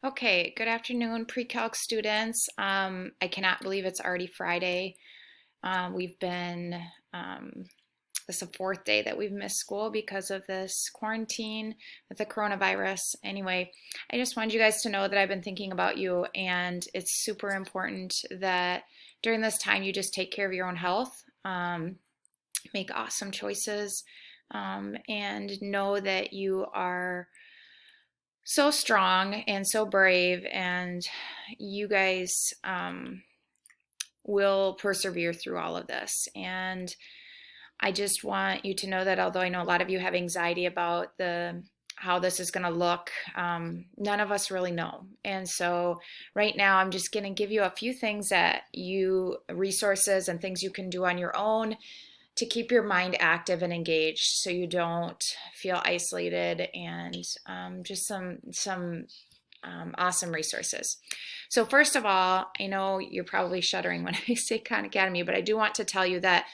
Okay, good afternoon, pre-calc students. I cannot believe it's already Friday. We've been, this is the fourth day that we've missed school because of this quarantine with the coronavirus. Anyway, I just wanted you guys to know that I've been thinking about you, and it's super important that during this time you just take care of your own health, make awesome choices, and know that you are so strong and so brave, and you guys will persevere through all of this. And I just want you to know that although I know a lot of you have anxiety about the how this is going to look, none of us really know. And so right now I'm just going to give you a few things that you resources and things you can do on your own to keep your mind active and engaged so you don't feel isolated, and just some awesome resources. So first of all, I know you're probably shuddering when I say Khan Academy, but I do want to tell you that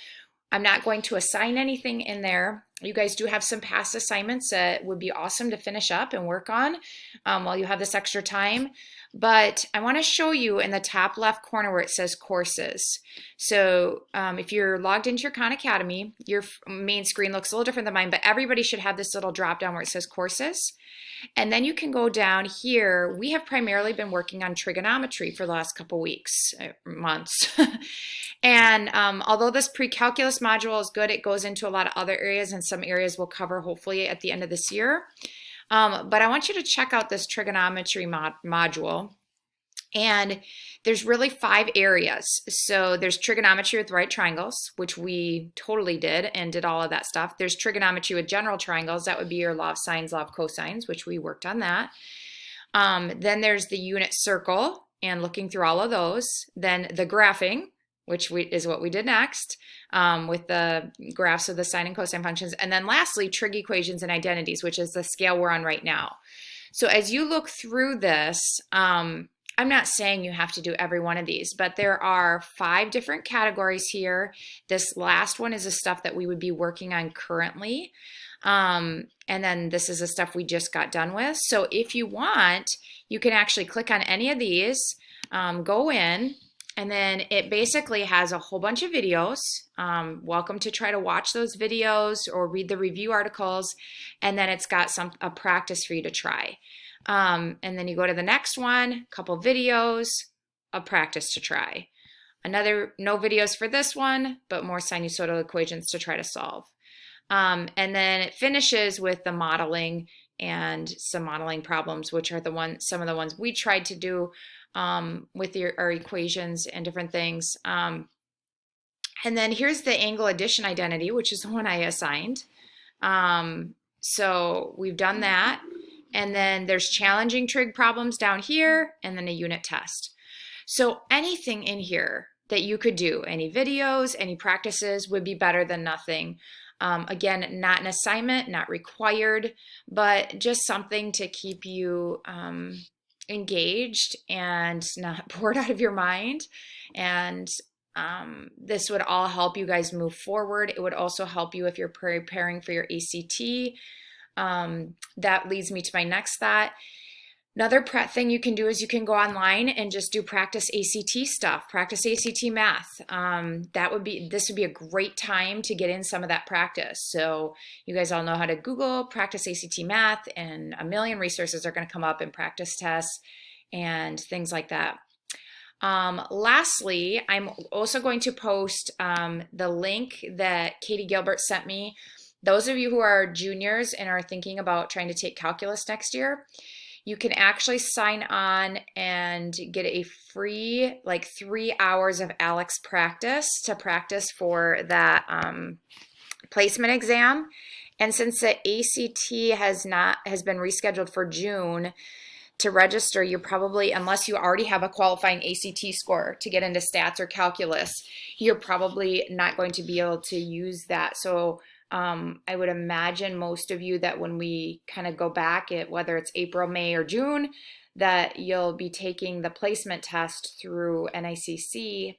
I'm not going to assign anything in there. You guys do have some past assignments that would be awesome to finish up and work on while you have this extra time. But I want to show you in the top left corner where it says courses. So if you're logged into your Khan Academy, your main screen looks a little different than mine, but everybody should have this little drop down where it says courses. And then you can go down here. We have primarily been working on trigonometry for the last couple weeks, months. And although this pre-calculus module is good, it goes into a lot of other areas, and some areas we'll cover hopefully at the end of this year. But I want you to check out this trigonometry module. And there's really 5 areas. So there's trigonometry with right triangles, which we totally did and did all of that stuff. There's trigonometry with general triangles. That would be your law of sines, law of cosines, which we worked on that. Then there's the unit circle and looking through all of those. Then the graphing, which is what we did next, with the graphs of the sine and cosine functions. And then lastly, trig equations and identities, which is the scale we're on right now. So as you look through this, I'm not saying you have to do every one of these, but there are 5 different categories here. This last one is the stuff that we would be working on currently. And then this is the stuff we just got done with. So if you want, you can actually click on any of these, go in, and then it basically has a whole bunch of videos. Welcome to try to watch those videos or read the review articles. And then it's got a practice for you to try. And then you go to the next one, a couple videos, a practice to try. No videos for this one, but more sinusoidal equations to try to solve. And then it finishes with the modeling and some modeling problems, which are some of the ones we tried to do with our equations and different things. And then here's the angle addition identity, which is the one I assigned. So we've done that. And then there's challenging trig problems down here, and then a unit test. So anything in here that you could do, any videos, any practices, would be better than nothing. Again, not an assignment, not required, but just something to keep you engaged and not bored out of your mind. And this would all help you guys move forward. It would also help you if you're preparing for your ACT. That leads me to my next thought. Another thing you can do is you can go online and just do practice ACT stuff, practice ACT math. This would be a great time to get in some of that practice. So you guys all know how to Google practice ACT math, and a million resources are going to come up in practice tests and things like that. Lastly, I'm also going to post the link that Katie Gilbert sent me. Those of you who are juniors and are thinking about trying to take calculus next year, you can actually sign on and get a free 3 hours of ALEKS practice to practice for that placement exam. And since the ACT has been rescheduled for June, to register, you're probably, unless you already have a qualifying ACT score to get into stats or calculus, you're probably not going to be able to use that. So I would imagine most of you that when we kind of go back at whether it's April, May, or June, that you'll be taking the placement test through NICC.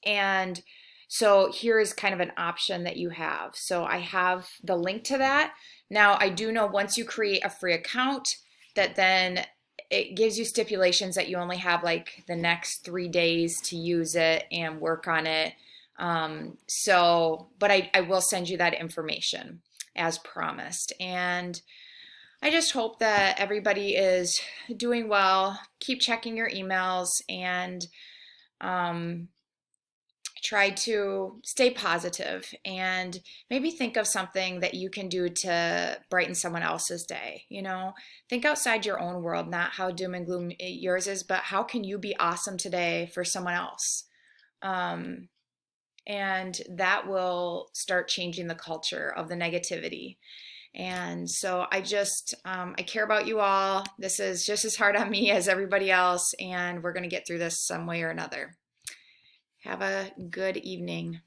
And so here is kind of an option that you have. So I have the link to that. Now I do know once you create a free account that then it gives you stipulations that you only have like the next 3 days to use it and work on it. But I will send you that information as promised. And I just hope that everybody is doing well. Keep checking your emails and um, try to stay positive and maybe think of something that you can do to brighten someone else's day. Think outside your own world, not how doom and gloom yours is, but how can you be awesome today for someone else? Um, and that will start changing the culture of the negativity. And so I care about you all. This is just as hard on me as everybody else, and we're going to get through this some way or another. Have a good evening.